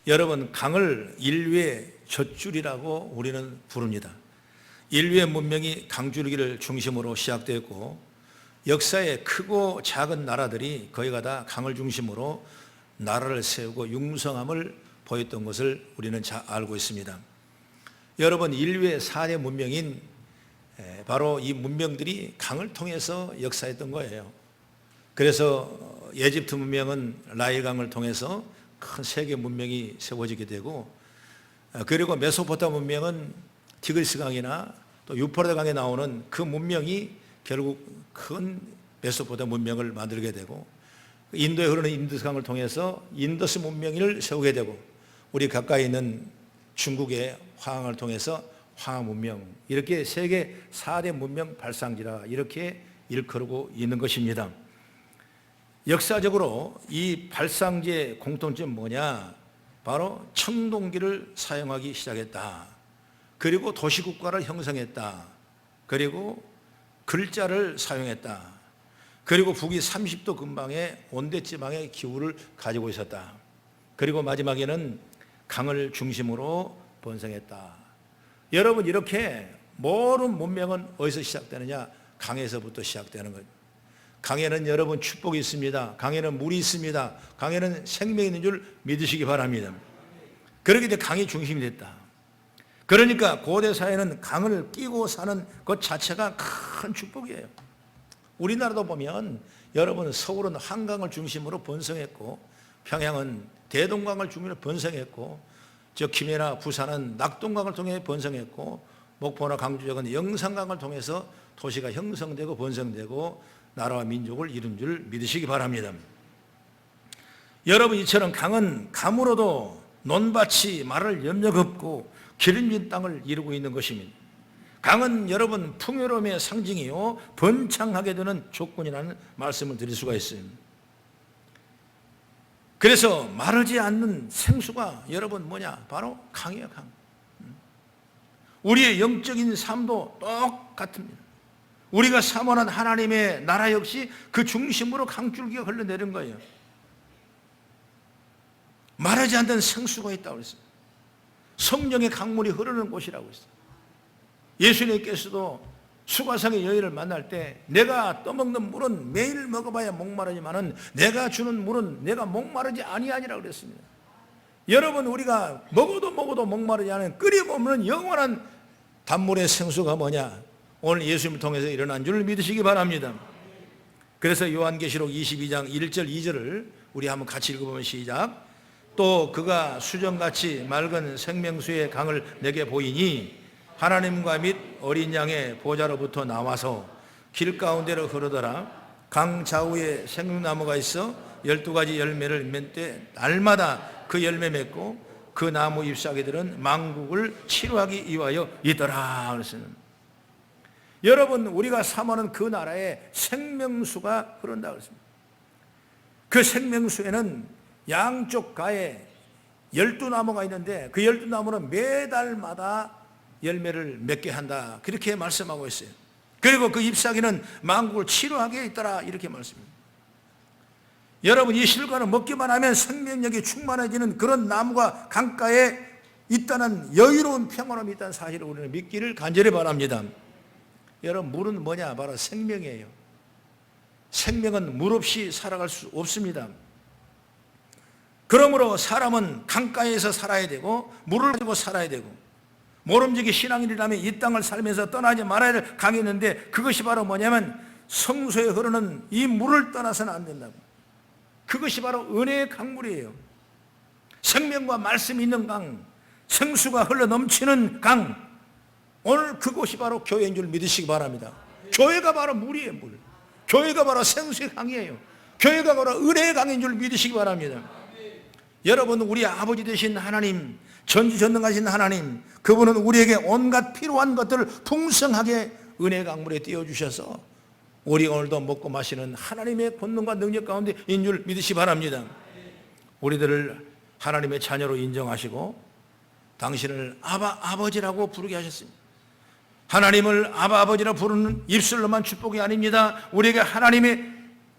여러분, 강을 인류의 젖줄이라고 우리는 부릅니다. 인류의 문명이 강줄기를 중심으로 시작되었고 역사의 크고 작은 나라들이 거의가 다 강을 중심으로 나라를 세우고 융성함을 보였던 것을 우리는 잘 알고 있습니다. 여러분, 인류의 4대 문명인 바로 이 문명들이 강을 통해서 역사했던 거예요. 그래서 이집트 문명은 나일강을 통해서 큰 세계 문명이 세워지게 되고, 그리고 메소포타미아 문명은 티그리스강이나 또 유프라테 강에 나오는 그 문명이 결국 큰 메소포타미아 문명을 만들게 되고, 인도에 흐르는 인두스강을 통해서 인더스 문명을 세우게 되고, 우리 가까이 있는 중국의 황항을 통해서 황하 문명, 이렇게 세계 4대 문명 발상지라 이렇게 일컬고 있는 것입니다. 역사적으로 이 발상지의 공통점은 뭐냐? 바로 청동기를 사용하기 시작했다. 그리고 도시국가를 형성했다. 그리고 글자를 사용했다. 그리고 북위 30도 근방의 온대지방의 기후를 가지고 있었다. 그리고 마지막에는 강을 중심으로 번성했다. 여러분, 이렇게 모든 문명은 어디서 시작되느냐? 강에서부터 시작되는 거예요. 강에는 여러분 축복이 있습니다. 강에는 물이 있습니다. 강에는 생명이 있는 줄 믿으시기 바랍니다. 그렇게 돼 강이 중심이 됐다. 그러니까 고대 사회는 강을 끼고 사는 것 자체가 큰 축복이에요. 우리나라도 보면 여러분, 서울은 한강을 중심으로 번성했고 평양은 대동강을 중심으로 번성했고, 저 김해나 부산은 낙동강을 통해 번성했고, 목포나 강주 지역은 영산강을 통해서 도시가 형성되고 번성되고 나라와 민족을 이룬 줄 믿으시기 바랍니다. 여러분, 이처럼 강은 감으로도 논밭이 말을 염려없고 기름진 땅을 이루고 있는 것입니다. 강은 여러분 풍요로움의 상징이요 번창하게 되는 조건이라는 말씀을 드릴 수가 있어요. 그래서 마르지 않는 생수가 여러분 뭐냐? 바로 강이에요. 강. 우리의 영적인 삶도 똑같습니다. 우리가 사모하는 하나님의 나라 역시 그 중심으로 강줄기가 흘러내린 거예요. 마르지 않는 생수가 있다고 그랬어요. 성령의 강물이 흐르는 곳이라고 했어요. 예수님께서도 수가성의 여인을 만날 때 내가 떠먹는 물은 매일 먹어봐야 목마르지만은 내가 주는 물은 내가 목마르지 아니하니라 그랬습니다. 여러분, 우리가 먹어도 목마르지 않은 끓여 먹는 영원한 단물의 생수가 뭐냐? 오늘 예수님을 통해서 일어난 줄 믿으시기 바랍니다. 그래서 요한계시록 22장 1절 2절을 우리 한번 같이 읽어보면 시작. 또 그가 수정같이 맑은 생명수의 강을 내게 보이니 하나님과 및 어린 양의 보좌로부터 나와서 길 가운데로 흐르더라. 강 좌우에 생명나무가 있어 12가지 열매를 맺되 날마다 그 열매 맺고 그 나무 잎사귀들은 만국을 치료하기 위하여 있더라. 그랬습니다. 여러분, 우리가 사모하는 그 나라에 생명수가 흐른다 그랬습니다. 그 생명수에는 양쪽 가에 12나무가 있는데 그 12나무는 매달마다 열매를 맺게 한다. 그렇게 말씀하고 있어요. 그리고 그 잎사귀는 만국을 치료하게 있더라. 이렇게 말씀합니다. 여러분, 이 실과를 먹기만 하면 생명력이 충만해지는 그런 나무가 강가에 있다는 여유로운 평화로움이 있다는 사실을 우리는 믿기를 간절히 바랍니다. 여러분, 물은 뭐냐? 바로 생명이에요. 생명은 물 없이 살아갈 수 없습니다. 그러므로 사람은 강가에서 살아야 되고 물을 가지고 살아야 되고, 모름지기 신앙인이라면 이 땅을 살면서 떠나지 말아야 할 강이 있는데 그것이 바로 뭐냐면 성소에 흐르는 이 물을 떠나서는 안 된다고. 그것이 바로 은혜의 강물이에요. 생명과 말씀이 있는 강, 생수가 흘러 넘치는 강, 오늘 그곳이 바로 교회인 줄 믿으시기 바랍니다. 교회가 바로 물이에요. 물. 교회가 바로 생수의 강이에요. 교회가 바로 은혜의 강인 줄 믿으시기 바랍니다. 여러분, 우리 아버지 되신 하나님, 전지전능하신 하나님, 그분은 우리에게 온갖 필요한 것들을 풍성하게 은혜의 강물에 띄워주셔서 우리 오늘도 먹고 마시는 하나님의 권능과 능력 가운데 인 줄 믿으시기 바랍니다. 우리들을 하나님의 자녀로 인정하시고 당신을 아버지라고 부르게 하셨습니다. 하나님을 아버지라 부르는 입술로만 축복이 아닙니다. 우리에게 하나님의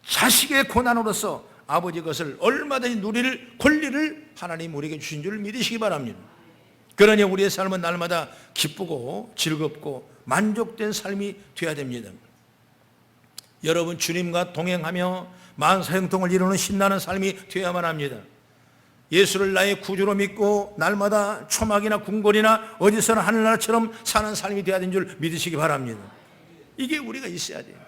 자식의 고난으로서 아버지 것을 얼마든지 누릴 권리를 하나님 우리에게 주신 줄 믿으시기 바랍니다. 그러니 우리의 삶은 날마다 기쁘고 즐겁고 만족된 삶이 되어야 됩니다. 여러분, 주님과 동행하며 만사형통을 이루는 신나는 삶이 되어야만 합니다. 예수를 나의 구주로 믿고 날마다 초막이나 궁궐이나 어디서나 하늘나라처럼 사는 삶이 되어야 되는 줄 믿으시기 바랍니다. 이게 우리가 있어야 돼요.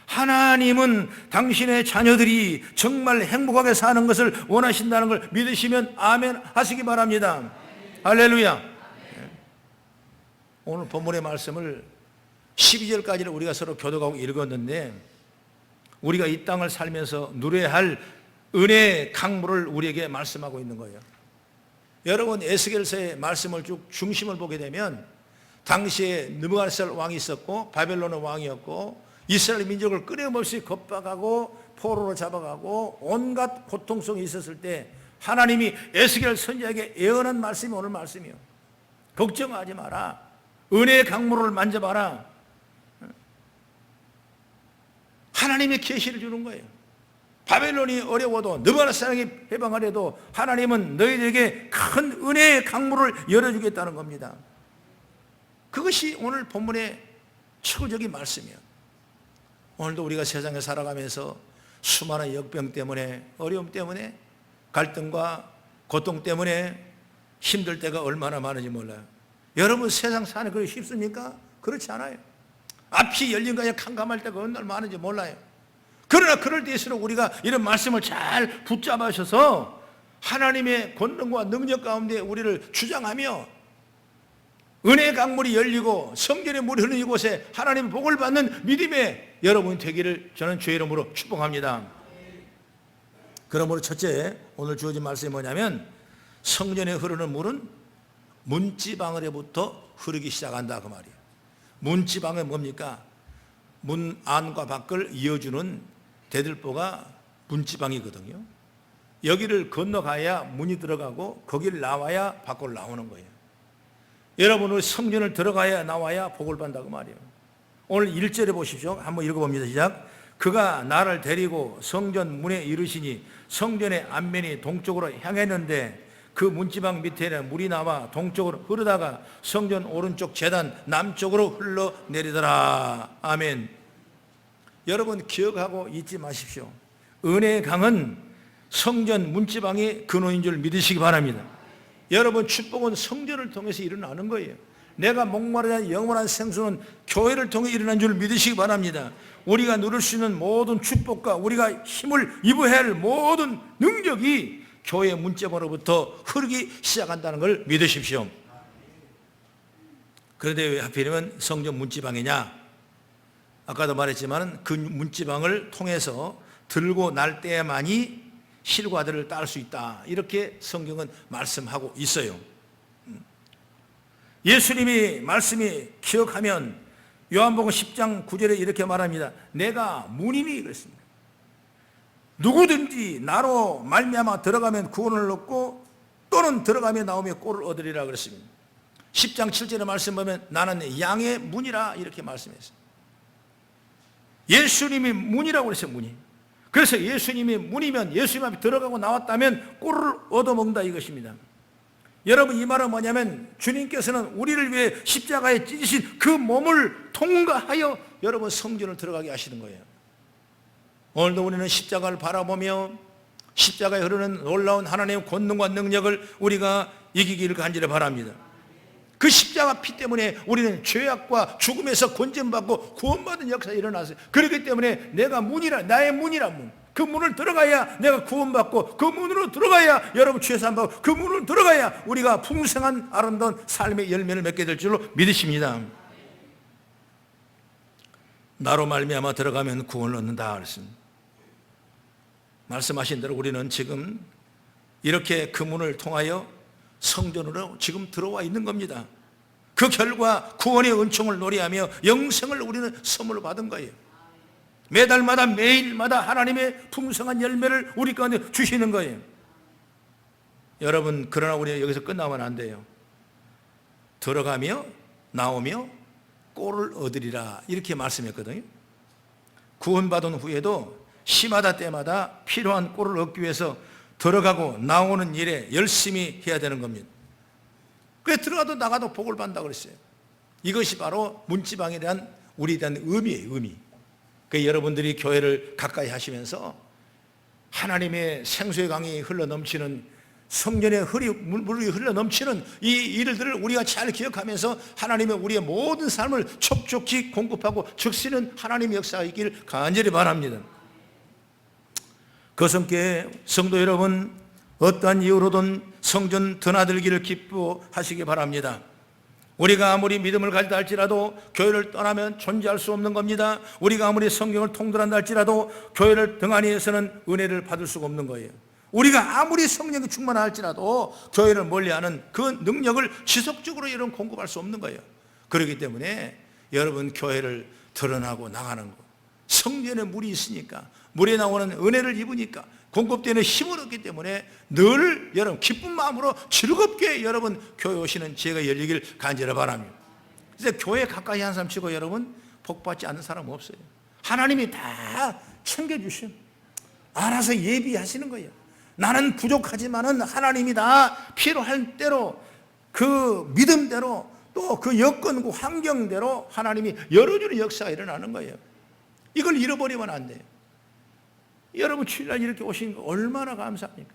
하나님은 당신의 자녀들이 정말 행복하게 사는 것을 원하신다는 걸 믿으시면 아멘 하시기 바랍니다. 할렐루야. 오늘 본문의 말씀을 12절까지를 우리가 서로 교독하고 읽었는데, 우리가 이 땅을 살면서 누려야 할 은혜의 강물을 우리에게 말씀하고 있는 거예요. 여러분, 에스겔서의 말씀을 쭉 중심을 보게 되면 당시에 느부갓네살 왕이 있었고 바벨론의 왕이었고 이스라엘 민족을 끊임없이 겁박하고 포로로 잡아가고 온갖 고통성이 있었을 때 하나님이 에스겔 선지자에게 예언한 말씀이 오늘 말씀이에요. 걱정하지 마라. 은혜의 강물을 만져봐라. 하나님의 계시를 주는 거예요. 바벨론이 어려워도 느부갓네살이 해방하려도 하나님은 너희들에게 큰 은혜의 강물을 열어주겠다는 겁니다. 그것이 오늘 본문의 최고적인 말씀이에요. 오늘도 우리가 세상에 살아가면서 수많은 역병 때문에, 어려움 때문에, 갈등과 고통 때문에 힘들 때가 얼마나 많은지 몰라요. 여러분, 세상 사는 그렇게 쉽습니까? 그렇지 않아요. 앞이 열린 거에 캄캄할 때가 얼마나 많은지 몰라요. 그러나 그럴 때일수록 우리가 이런 말씀을 잘 붙잡아셔서 하나님의 권능과 능력 가운데 우리를 주장하며 은혜의 강물이 열리고 성전의 물이 흐르는 이곳에 하나님의 복을 받는 믿음의 여러분이 되기를 저는 주의 이름으로 축복합니다. 그러므로 첫째, 오늘 주어진 말씀이 뭐냐면 성전에 흐르는 물은 문지방으로부터 흐르기 시작한다, 그 말이에요. 문지방은 뭡니까? 문 안과 밖을 이어주는 대들보가 문지방이거든요. 여기를 건너가야 문이 들어가고 거기를 나와야 밖으로 나오는 거예요. 여러분은 성전을 들어가야 나와야 복을 받는다, 그 말이에요. 오늘 1절에 보십시오. 한번 읽어봅니다. 시작. 그가 나를 데리고 성전 문에 이르시니 성전의 앞면이 동쪽으로 향했는데 그 문지방 밑에는 물이 나와 동쪽으로 흐르다가 성전 오른쪽 제단 남쪽으로 흘러내리더라. 아멘. 여러분, 기억하고 잊지 마십시오. 은혜의 강은 성전 문지방의 근원인 줄 믿으시기 바랍니다. 여러분, 축복은 성전을 통해서 일어나는 거예요. 내가 목마르는 영원한 생수는 교회를 통해 일어난 줄 믿으시기 바랍니다. 우리가 누릴 수 있는 모든 축복과 우리가 힘을 입어야 할 모든 능력이 교회 문지방으로부터 흐르기 시작한다는 걸 믿으십시오. 그런데 왜 하필이면 성전 문지방이냐? 아까도 말했지만 그 문지방을 통해서 들고 날 때만이 실과들을 딸 수 있다, 이렇게 성경은 말씀하고 있어요. 예수님이 말씀이 기억하면 요한복음 10장 9절에 이렇게 말합니다. 내가 문이니 그랬습니다. 누구든지 나로 말미암아 들어가면 구원을 얻고 또는 들어가며 나오며 꼴을 얻으리라 그랬습니다. 10장 7절의 말씀 보면 나는 양의 문이라 이렇게 말씀했습니다. 예수님이 문이라고 그랬어요. 문이. 그래서 예수님이 문이면 예수님 앞에 들어가고 나왔다면 꼴을 얻어먹는다, 이것입니다. 여러분, 이 말은 뭐냐면 주님께서는 우리를 위해 십자가에 찢으신 그 몸을 통과하여 여러분 성전을 들어가게 하시는 거예요. 오늘도 우리는 십자가를 바라보며 십자가에 흐르는 놀라운 하나님의 권능과 능력을 우리가 이기기를 간절히 바랍니다. 그 십자가 피 때문에 우리는 죄악과 죽음에서 건전받고 구원받은 역사가 일어났어요. 그렇기 때문에 내가 문이라, 나의 문이라 문. 그 문을 들어가야 내가 구원받고 그 문으로 들어가야 여러분 죄사함받고 그 문으로 들어가야 우리가 풍성한 아름다운 삶의 열매를 맺게 될 줄로 믿으십니다. 나로 말미암아 들어가면 구원을 얻는다 그랬습니다. 말씀하신 대로 우리는 지금 이렇게 그 문을 통하여 성전으로 지금 들어와 있는 겁니다. 그 결과 구원의 은총을 노래하며 영생을 우리는 선물로 받은 거예요. 매달마다 매일마다 하나님의 풍성한 열매를 우리 가운데 주시는 거예요. 여러분, 그러나 우리가 여기서 끝나면 안 돼요. 들어가며 나오며 꼴을 얻으리라 이렇게 말씀했거든요. 구원받은 후에도 시마다 때마다 필요한 꼴을 얻기 위해서 들어가고 나오는 일에 열심히 해야 되는 겁니다. 그래 들어가도 나가도 복을 받는다고 그랬어요. 이것이 바로 문지방에 대한 우리에 대한 의미예요. 의미. 그 여러분들이 교회를 가까이 하시면서 하나님의 생수의 강이 흘러넘치는 성전의 물이 흘러넘치는 이 일들을 우리가 잘 기억하면서 하나님의 우리의 모든 삶을 촉촉히 공급하고 적시는 하나님의 역사가 있기를 간절히 바랍니다. 거성교회 성도 여러분, 어떠한 이유로든 성전 드나들기를 기뻐하시기 바랍니다. 우리가 아무리 믿음을 가지다 할지라도 교회를 떠나면 존재할 수 없는 겁니다. 우리가 아무리 성경을 통달한다 할지라도 교회를 등한히 해서는 은혜를 받을 수가 없는 거예요. 우리가 아무리 성령이 충만할지라도 교회를 멀리하는 그 능력을 지속적으로 여러분 공급할 수 없는 거예요. 그렇기 때문에 여러분 교회를 드러나고 나가는 거, 성전에 물이 있으니까, 물에 나오는 은혜를 입으니까, 공급되는 힘을 얻기 때문에 늘 여러분 기쁜 마음으로 즐겁게 여러분 교회 오시는 지혜가 열리길 간절히 바랍니다. 그래서 교회 가까이 한 사람 치고 여러분 복받지 않는 사람 없어요. 하나님이 다 챙겨주시면 알아서 예비하시는 거예요. 나는 부족하지만은 하나님이 다 필요할 대로 그 믿음대로 또 그 여건과 환경대로 하나님이 열어주는 역사가 일어나는 거예요. 이걸 잃어버리면 안 돼요. 여러분 주일날 이렇게 오신 거 얼마나 감사합니까?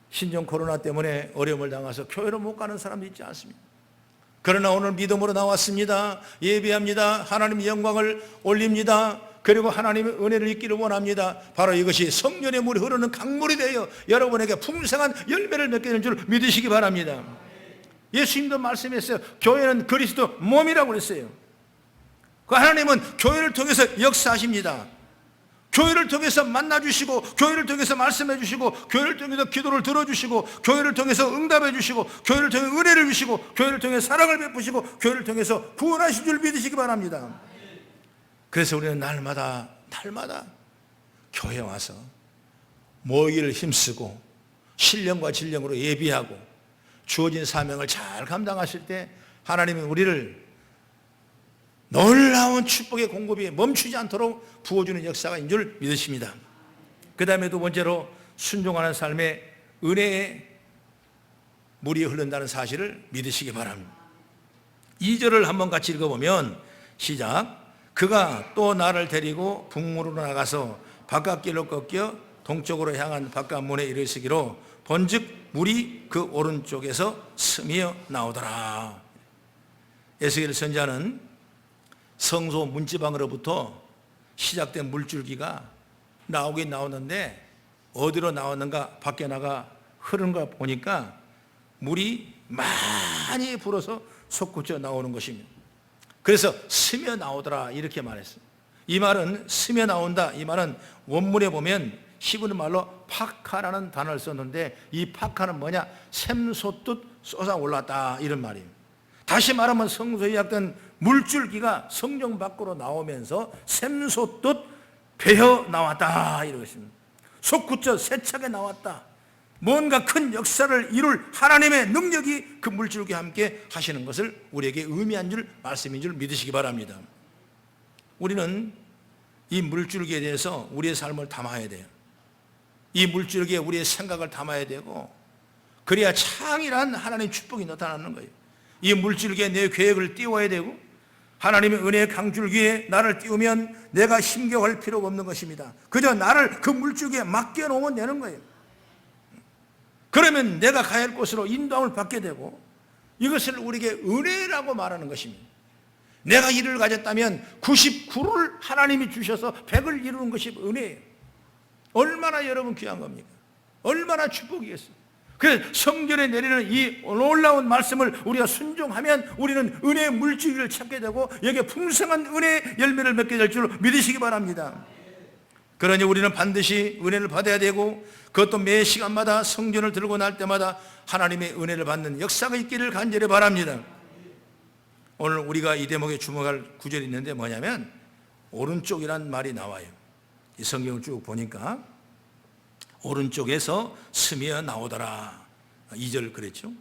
신종 코로나 때문에 어려움을 당해서 교회로 못 가는 사람도 있지 않습니까? 그러나 오늘 믿음으로 나왔습니다. 예배합니다. 하나님의 영광을 올립니다. 그리고 하나님의 은혜를 입기를 원합니다. 바로 이것이 성령의 물이 흐르는 강물이 되어 여러분에게 풍성한 열매를 맺게 되는 줄 믿으시기 바랍니다. 예수님도 말씀했어요. 교회는 그리스도 몸이라고 그랬어요. 그 하나님은 교회를 통해서 역사하십니다. 교회를 통해서 만나주시고, 교회를 통해서 말씀해주시고, 교회를 통해서 기도를 들어주시고, 교회를 통해서 응답해주시고, 교회를 통해 은혜를 주시고, 교회를 통해 사랑을 베푸시고, 교회를 통해서 구원하신 줄 믿으시기 바랍니다. 그래서 우리는 날마다 교회에 와서 모이기를 힘쓰고 신령과 진령으로 예비하고 주어진 사명을 잘 감당하실 때 하나님은 우리를 놀라운 축복의 공급이 멈추지 않도록 부어주는 역사가 있는 줄 믿으십니다. 그 다음에 두 번째로 순종하는 삶에 은혜의 물이 흐른다는 사실을 믿으시기 바랍니다. 2절을 한번 같이 읽어보면 시작. 그가 또 나를 데리고 북문으로 나가서 바깥길로 꺾여 동쪽으로 향한 바깥문에 이르시기로 본즉 물이 그 오른쪽에서 스며 나오더라. 에스겔 선지자는 성소 문지방으로부터 시작된 물줄기가 나오긴 나오는데 어디로 나왔는가, 밖에 나가 흐르는 걸 보니까 물이 많이 불어서 솟구쳐 나오는 것입니다. 그래서 스며 나오더라 이렇게 말했어요. 이 말은 스며 나온다, 이 말은 원문에 보면 히브리 말로 파카라는 단어를 썼는데 이 파카는 뭐냐, 샘솟듯 쏟아올랐다 이런 말이에요. 다시 말하면 성소에 약된 물줄기가 성전 밖으로 나오면서 샘솟듯 배어 나왔다 이러겠습니다. 솟구쳐 세차게 나왔다. 뭔가 큰 역사를 이룰 하나님의 능력이 그 물줄기와 함께 하시는 것을 우리에게 의미한 줄, 말씀인 줄 믿으시기 바랍니다. 우리는 이 물줄기에 대해서 우리의 삶을 담아야 돼요. 이 물줄기에 우리의 생각을 담아야 되고, 그래야 창이란 하나님의 축복이 나타나는 거예요. 이 물줄기에 내 계획을 띄워야 되고, 하나님의 은혜의 강줄기에 나를 띄우면 내가 힘겨워할 필요가 없는 것입니다. 그저 나를 그 물줄기에 맡겨놓으면 되는 거예요. 그러면 내가 가야 할 곳으로 인도함을 받게 되고, 이것을 우리에게 은혜라고 말하는 것입니다. 내가 1을 가졌다면 99를 하나님이 주셔서 100을 이루는 것이 은혜예요. 얼마나 여러분 귀한 겁니까? 얼마나 축복이겠어요. 그래서 성전에 내리는 이 놀라운 말씀을 우리가 순종하면 우리는 은혜의 물줄기를 찾게 되고 여기에 풍성한 은혜의 열매를 맺게 될 줄 믿으시기 바랍니다. 그러니 우리는 반드시 은혜를 받아야 되고, 그것도 매 시간마다 성전을 들고 날 때마다 하나님의 은혜를 받는 역사가 있기를 간절히 바랍니다. 오늘 우리가 이 대목에 주목할 구절이 있는데 뭐냐면 오른쪽이란 말이 나와요. 이 성경을 쭉 보니까 오른쪽에서 스며 나오더라 2절 그랬죠.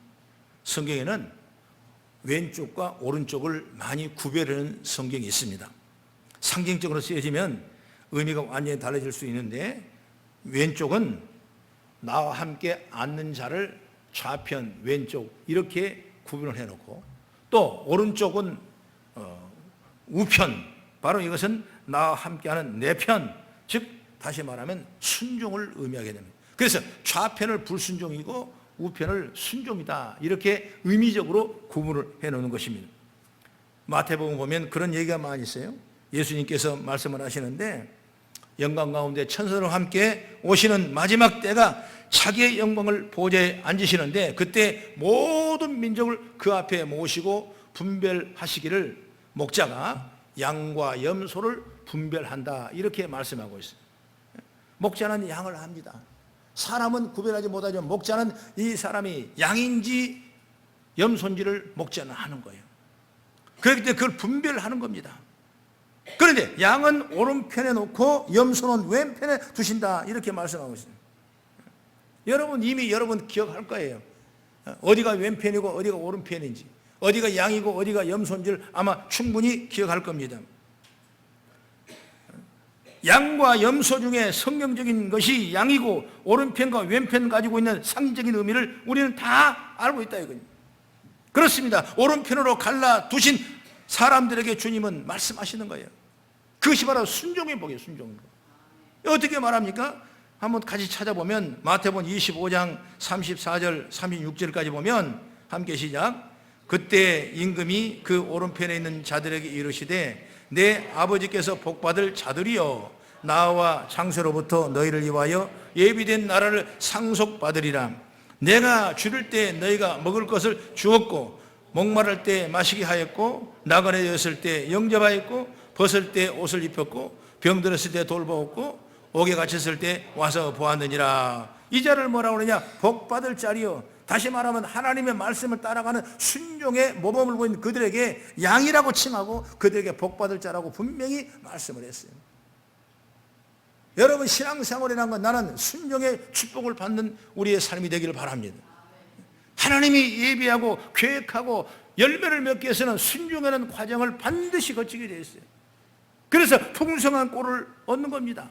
성경에는 왼쪽과 오른쪽을 많이 구별하는 성경이 있습니다. 상징적으로 쓰여지면 의미가 완전히 달라질 수 있는데, 왼쪽은 나와 함께 앉는 자를 좌편, 왼쪽 이렇게 구분을 해놓고, 또 오른쪽은 우편, 바로 이것은 나와 함께하는 내 편, 즉 다시 말하면 순종을 의미하게 됩니다. 그래서 좌편을 불순종이고 우편을 순종이다, 이렇게 의미적으로 구분을 해놓는 것입니다. 마태복음 보면 그런 얘기가 많이 있어요. 예수님께서 말씀을 하시는데, 영광 가운데 천사들과 함께 오시는 마지막 때가 자기의 영광을 보좌에 앉으시는데, 그때 모든 민족을 그 앞에 모시고 분별하시기를 목자가 양과 염소를 분별한다, 이렇게 말씀하고 있어요. 목자는 양을 합니다. 사람은 구별하지 못하지만 목자는 이 사람이 양인지 염소인지를 목자는 하는 거예요. 그렇기 때문에 그걸 분별하는 겁니다. 그런데 양은 오른편에 놓고 염소는 왼편에 두신다, 이렇게 말씀하고 있습니다. 여러분 이미 여러분 기억할 거예요. 어디가 왼편이고 어디가 오른편인지, 어디가 양이고 어디가 염소인지를 아마 충분히 기억할 겁니다. 양과 염소 중에 성경적인 것이 양이고 오른편과 왼편 가지고 있는 상징적인 의미를 우리는 다 알고 있다 이거예요. 그렇습니다. 오른편으로 갈라두신 사람들에게 주님은 말씀하시는 거예요. 그것이 바로 순종의 복이에요. 순종의 복. 어떻게 말합니까? 한번 같이 찾아보면 마태복음 25장 34절 36절까지 보면, 함께 시작. 그때 임금이 그 오른편에 있는 자들에게 이르시되, 내 아버지께서 복받을 자들이여, 나와 창세로부터 너희를 위하여 예비된 나라를 상속받으리라. 내가 줄일 때 너희가 먹을 것을 주었고, 목마를 때 마시게 하였고, 나그네 되었을 때 영접하였고, 벗을 때 옷을 입혔고, 병들었을 때 돌보았고, 옥에 갇혔을 때 와서 보았느니라. 이 자를 뭐라고 그러냐? 복받을 자리요. 다시 말하면 하나님의 말씀을 따라가는 순종의 모범을 보인 그들에게 양이라고 칭하고 그들에게 복받을 자라고 분명히 말씀을 했어요. 여러분 신앙생활이라는 건 나는 순종의 축복을 받는 우리의 삶이 되기를 바랍니다. 하나님이 예비하고 계획하고 열매를 맺기 위해서는 순종하는 과정을 반드시 거치게 되어 있어요. 그래서 풍성한 꼴을 얻는 겁니다.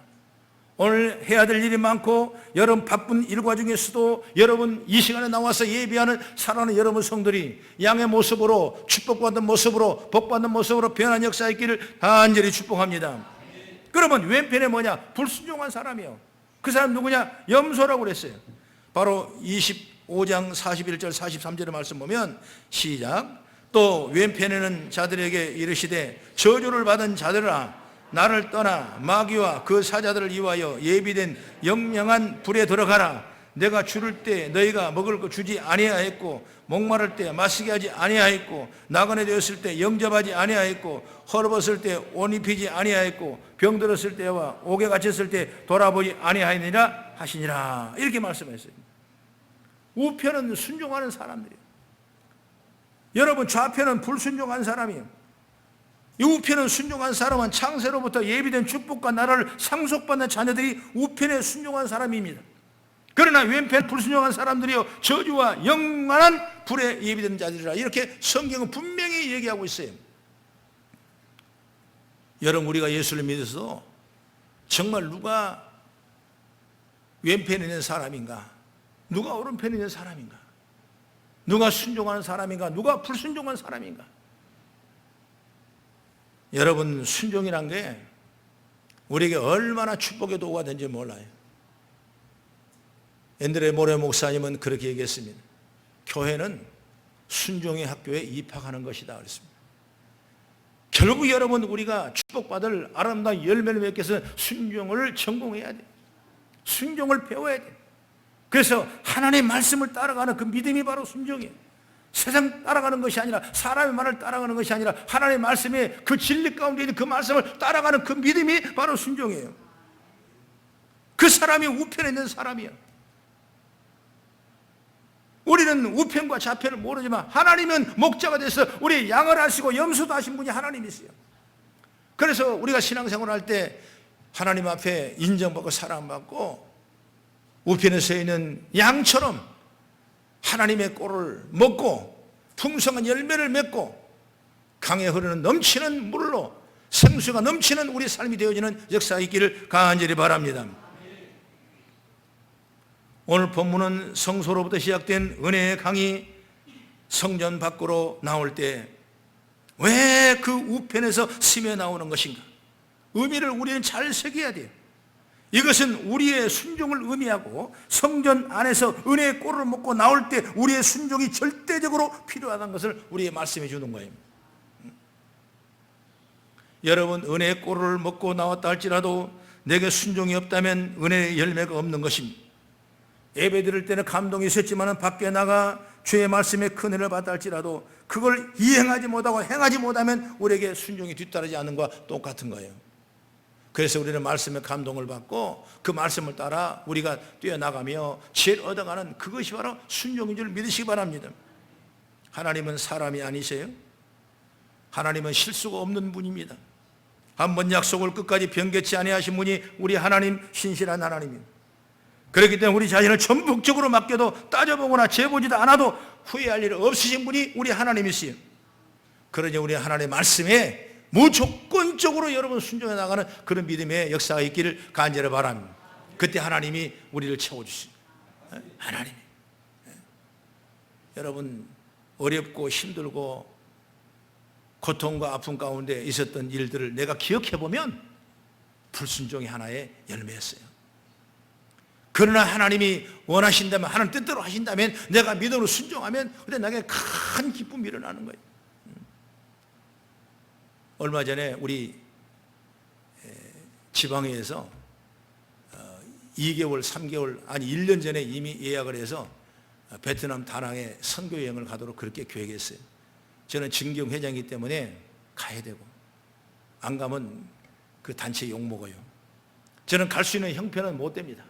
오늘 해야 될 일이 많고 여러분 바쁜 일과 중에서도 여러분 이 시간에 나와서 예비하는 사랑하는 여러분 성들이 양의 모습으로 축복받는 모습으로 복받는 모습으로 변한 역사의 길을 간절히 축복합니다. 그러면 왼편에 뭐냐? 불순종한 사람이요. 그 사람 누구냐? 염소라고 그랬어요. 바로 25장 41절 43절의 말씀 보면 시작. 또 왼편에는 자들에게 이르시되 저주를 받은 자들아, 나를 떠나 마귀와 그 사자들을 위하여 예비된 영영한 불에 들어가라. 내가 줄일 때 너희가 먹을 거 주지 아니하였고, 목마를 때 마시게 하지 아니하였고, 나그네 되었을 때 영접하지 아니하였고, 헐벗을 때 옷 입히지 아니하였고, 병들었을 때와 옥에 갇혔을 때 돌아보지 아니하였느니라 하시니라. 이렇게 말씀했어요. 우편은 순종하는 사람들이에요. 여러분 좌편은 불순종한 사람이에요. 이 우편은 순종한 사람은 창세로부터 예비된 축복과 나라를 상속받는 자녀들이 우편에 순종한 사람입니다. 그러나 왼편 불순종한 사람들이요 저주와 영원한 불에 예비된 자들이라, 이렇게 성경은 분명히 얘기하고 있어요. 여러분 우리가 예수를 믿어서 정말 누가 왼편에 있는 사람인가, 누가 오른편에 있는 사람인가, 누가 순종하는 사람인가, 누가 불순종한 사람인가. 여러분 순종이란 게 우리에게 얼마나 축복의 도구가 되는지 몰라요. 앤드레 모레 목사님은 그렇게 얘기했습니다. 교회는 순종의 학교에 입학하는 것이다 그랬습니다. 결국 여러분 우리가 축복받을 아름다운 열매를 맺기 위해서 순종을 전공해야 돼. 순종을 배워야 돼. 그래서 하나님의 말씀을 따라가는 그 믿음이 바로 순종이에요. 세상 따라가는 것이 아니라, 사람의 말을 따라가는 것이 아니라 하나님의 말씀에 그 진리 가운데 있는 그 말씀을 따라가는 그 믿음이 바로 순종이에요. 그 사람이 우편에 있는 사람이에요. 우리는 우편과 좌편을 모르지만 하나님은 목자가 돼서 우리 양을 하시고 염소도 하신 분이 하나님이세요. 그래서 우리가 신앙생활을 할 때 하나님 앞에 인정받고 사랑받고 우편에 서 있는 양처럼 하나님의 꼴을 먹고 풍성한 열매를 맺고 강에 흐르는 넘치는 물로 생수가 넘치는 우리 삶이 되어지는 역사가 있기를 간절히 바랍니다. 오늘 본문은 성소로부터 시작된 은혜의 강이 성전 밖으로 나올 때 왜 그 우편에서 스며 나오는 것인가? 의미를 우리는 잘 새겨야 돼요. 이것은 우리의 순종을 의미하고 성전 안에서 은혜의 꼴을 먹고 나올 때 우리의 순종이 절대적으로 필요하다는 것을 우리에게 말씀해 주는 거예요. 여러분, 은혜의 꼴을 먹고 나왔다 할지라도 내게 순종이 없다면 은혜의 열매가 없는 것입니다. 예배 드릴 때는 감동이 있었지만 밖에 나가 주의 말씀에 큰 은혜를 받다 할지라도 그걸 이행하지 못하고 행하지 못하면 우리에게 순종이 뒤따르지 않는 것과 똑같은 거예요. 그래서 우리는 말씀에 감동을 받고 그 말씀을 따라 우리가 뛰어나가며 지혜를 얻어가는 그것이 바로 순종인 줄 믿으시기 바랍니다. 하나님은 사람이 아니세요. 하나님은 실수가 없는 분입니다. 한번 약속을 끝까지 변개치 아니하신 분이 우리 하나님, 신실한 하나님입니다. 그렇기 때문에 우리 자신을 전폭적으로 맡겨도 따져보거나 재보지도 않아도 후회할 일 없으신 분이 우리 하나님이시요. 그러니 우리 하나님의 말씀에 무조건적으로 여러분 순종해 나가는 그런 믿음의 역사가 있기를 간절히 바랍니다. 그때 하나님이 우리를 채워주십니다. 하나님이. 여러분, 어렵고 힘들고 고통과 아픔 가운데 있었던 일들을 내가 기억해보면 불순종이 하나의 열매였어요. 그러나 하나님이 원하신다면, 하나님 뜻대로 하신다면, 내가 믿음으로 순종하면 그때 나에게 큰 기쁨이 일어나는 거예요. 얼마 전에 우리 지방회에서 2개월, 3개월, 아니 1년 전에 이미 예약을 해서 베트남 다낭에 선교 여행을 가도록 그렇게 계획했어요. 저는 증경 회장이기 때문에 가야 되고, 안 가면 그 단체 욕먹어요. 저는 갈 수 있는 형편은 못 됩니다.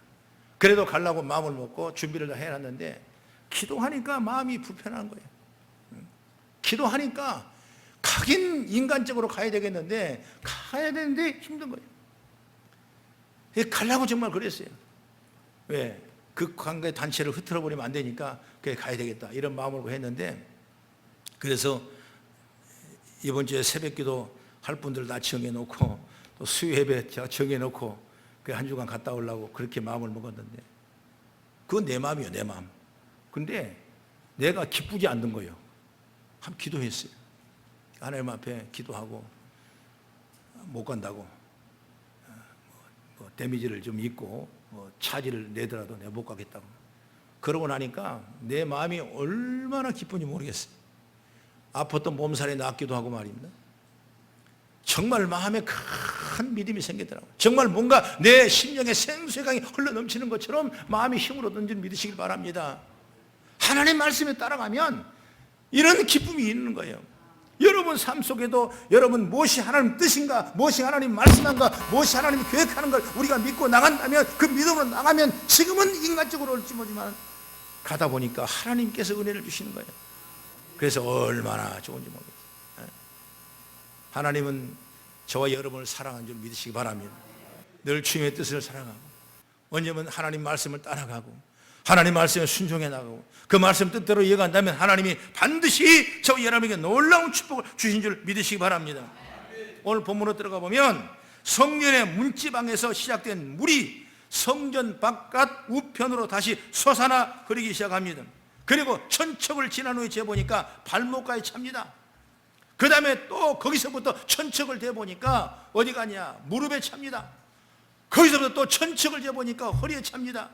그래도 가려고 마음을 먹고 준비를 다 해놨는데 기도하니까 마음이 불편한 거예요. 기도하니까 가긴 인간적으로 가야 되겠는데 가야 되는데 힘든 거예요. 가려고 정말 그랬어요. 왜? 그 관계 단체를 흐트러버리면 안 되니까 그래 가야 되겠다 이런 마음으로 했는데, 그래서 이번 주에 새벽기도 할 분들 다 정해놓고 또 수요예배 제가 정해놓고 한 주간 갔다 오려고 그렇게 마음을 먹었는데 그건 내 마음이에요, 내 마음. 근데 내가 기쁘지 않는 거예요. 한번 기도했어요. 하나님 앞에 기도하고 못 간다고 데미지를 좀 입고 차지를 내더라도 내가 못 가겠다고. 그러고 나니까 내 마음이 얼마나 기쁜지 모르겠어요. 아팠던 몸살이 낫기도 하고 말입니다. 정말 마음에 큰 믿음이 생기더라고요. 정말 뭔가 내 심령에 생수의 강이 흘러넘치는 것처럼 마음이 힘을 얻는 줄 믿으시길 바랍니다. 하나님 말씀에 따라가면 이런 기쁨이 있는 거예요. 여러분 삶 속에도 여러분 무엇이 하나님 뜻인가, 무엇이 하나님 말씀한가, 무엇이 하나님 계획하는 걸 우리가 믿고 나간다면, 그 믿음으로 나가면 지금은 인간적으로 올지 모르지만 가다 보니까 하나님께서 은혜를 주시는 거예요. 그래서 얼마나 좋은지 모르겠어요. 하나님은 저와 여러분을 사랑하는 줄 믿으시기 바랍니다. 늘 주님의 뜻을 사랑하고 언제면 하나님 말씀을 따라가고 하나님 말씀에 순종해 나가고 그 말씀 뜻대로 이어간다면 하나님이 반드시 저와 여러분에게 놀라운 축복을 주신 줄 믿으시기 바랍니다. 오늘 본문으로 들어가 보면 성전의 문지방에서 시작된 물이 성전 바깥 우편으로 다시 솟아나 흐르기 시작합니다. 그리고 천척을 지난 후에 재보니까 발목까지 찹니다. 그 다음에 또 거기서부터 천척을 재보니까 어디 가냐, 무릎에 찹니다. 거기서부터 또 천척을 재보니까 허리에 찹니다.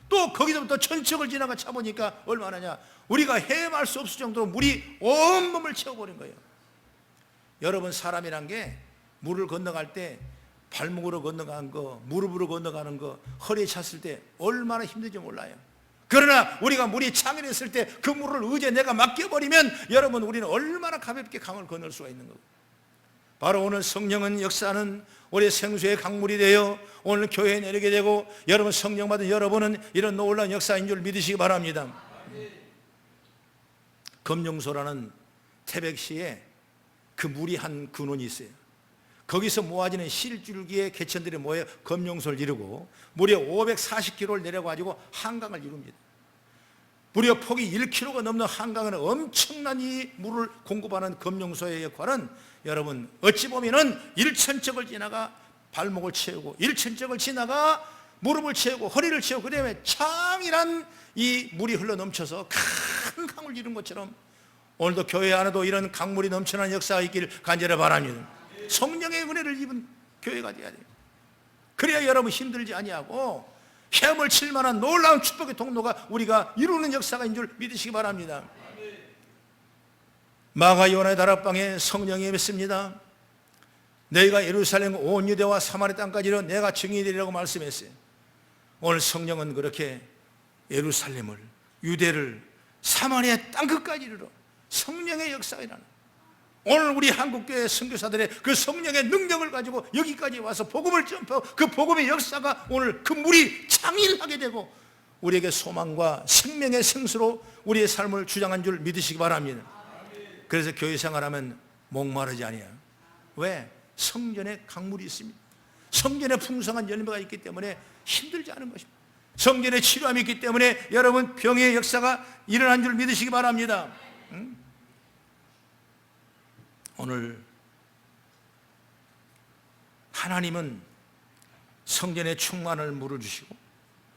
또 거기서부터 천척을 지나가 차보니까 얼마나냐, 우리가 헤매할 수 없을 정도로 물이 온몸을 채워버린 거예요. 여러분, 사람이란 게 물을 건너갈 때 발목으로 건너가는 거, 무릎으로 건너가는 거, 허리에 찼을 때 얼마나 힘든지 몰라요. 그러나 우리가 물이 차밀했을 때 그 물을 의지에 내가 맡겨버리면 여러분, 우리는 얼마나 가볍게 강을 건널 수가 있는 거고, 바로 오늘 성령은 역사는 우리의 생수의 강물이 되어 오늘 교회에 내리게 되고 여러분 성령 받은 여러분은 이런 놀라운 역사인 줄 믿으시기 바랍니다. 검룡소라는 태백시에 그 물이 한 근원이 있어요. 거기서 모아지는 실줄기의 개천들이 모여 검룡소를 이루고 무려 540km를 내려가지고 한강을 이룹니다. 무려 폭이 1km가 넘는 한강에는 엄청난 이 물을 공급하는 검용소의 역할은 여러분 어찌 보면은 1,000척을 지나가 발목을 채우고 1,000척을 지나가 무릎을 채우고 허리를 채우고 그 다음에 창이란 이 물이 흘러 넘쳐서 큰 강을 이룬 것처럼 오늘도 교회 안에도 이런 강물이 넘쳐나는 역사가 있기를 간절히 바랍니다. 성령의 은혜를 입은 교회가 되어야 돼요. 그래야 여러분 힘들지 아니하고 헤엄을 칠 만한 놀라운 축복의 통로가 우리가 이루는 역사가 있는 줄 믿으시기 바랍니다. 마가 요나의 다락방에 성령이 임했습니다. 너희가 예루살렘 온 유대와 사마리 땅까지로 내가 증인이 되리라고 말씀했어요. 오늘 성령은 그렇게 예루살렘을, 유대를, 사마리아 땅끝까지 이르러 성령의 역사가 일어나는, 오늘 우리 한국교회 선교사들의 그 성령의 능력을 가지고 여기까지 와서 복음을 전파하고 그 복음의 역사가 오늘 그 물이 창일하게 되고 우리에게 소망과 생명의 생수로 우리의 삶을 주장한 줄 믿으시기 바랍니다. 그래서 교회 생활하면 목마르지 아니에요. 왜? 성전에 강물이 있습니다. 성전에 풍성한 열매가 있기 때문에 힘들지 않은 것입니다. 성전에 치료함이 있기 때문에 여러분 병의 역사가 일어난 줄 믿으시기 바랍니다. 오늘 하나님은 성전에 충만한 물을 주시고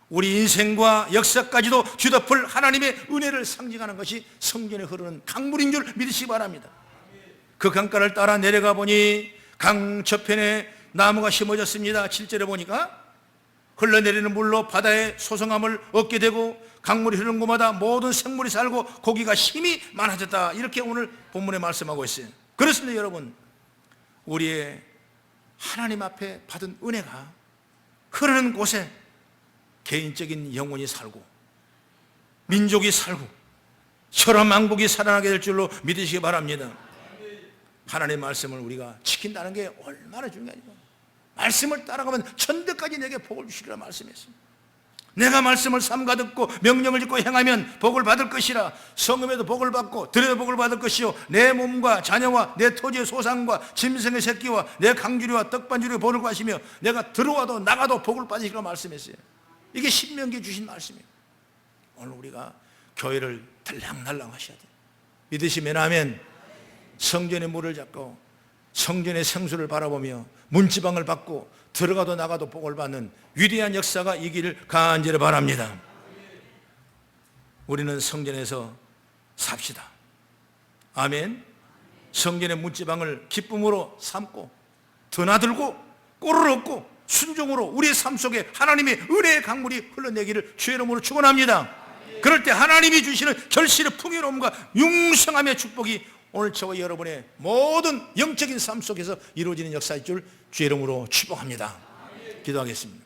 우리 인생과 역사까지도 뒤덮을 하나님의 은혜를 상징하는 것이 성전에 흐르는 강물인 줄 믿으시기 바랍니다. 그 강가를 따라 내려가 보니 강 저편에 나무가 심어졌습니다. 7절에 보니까 흘러내리는 물로 바다의 소성함을 얻게 되고 강물이 흐르는 곳마다 모든 생물이 살고 고기가 힘이 많아졌다. 이렇게 오늘 본문에 말씀하고 있어요. 그렇습니다. 여러분, 우리의 하나님 앞에 받은 은혜가 흐르는 곳에 개인적인 영혼이 살고 민족이 살고 혈압망국이 살아나게 될 줄로 믿으시기 바랍니다. 하나님의 말씀을 우리가 지킨다는 게 얼마나 중요하죠. 말씀을 따라가면 천대까지 내게 복을 주시리라 말씀했습니다. 내가 말씀을 삼가 듣고 명령을 듣고 행하면 복을 받을 것이라. 성금에도 복을 받고 들에도 복을 받을 것이요 내 몸과 자녀와 내 토지의 소산과 짐승의 새끼와 내 강주리와 떡반주리의 복을 받으시며 내가 들어와도 나가도 복을 받으시리라 말씀했어요. 이게 신명기에 주신 말씀이에요. 오늘 우리가 교회를 들락날락 하셔야 돼요. 믿으시면 아멘. 성전의 물을 잡고 성전의 생수를 바라보며 문지방을 받고 들어가도 나가도 복을 받는 위대한 역사가 있기를 간절히 바랍니다. 우리는 성전에서 삽시다. 아멘. 성전의 문지방을 기쁨으로 삼고 드나들고 꼴을 얻고 순종으로 우리의 삶 속에 하나님의 은혜의 강물이 흘러내기를 주의 이름으로 축원합니다. 그럴 때 하나님이 주시는 결실의 풍요로움과 융성함의 축복이 오늘 저와 여러분의 모든 영적인 삶 속에서 이루어지는 역사일 줄 주의 이름으로 축복합니다. 기도하겠습니다.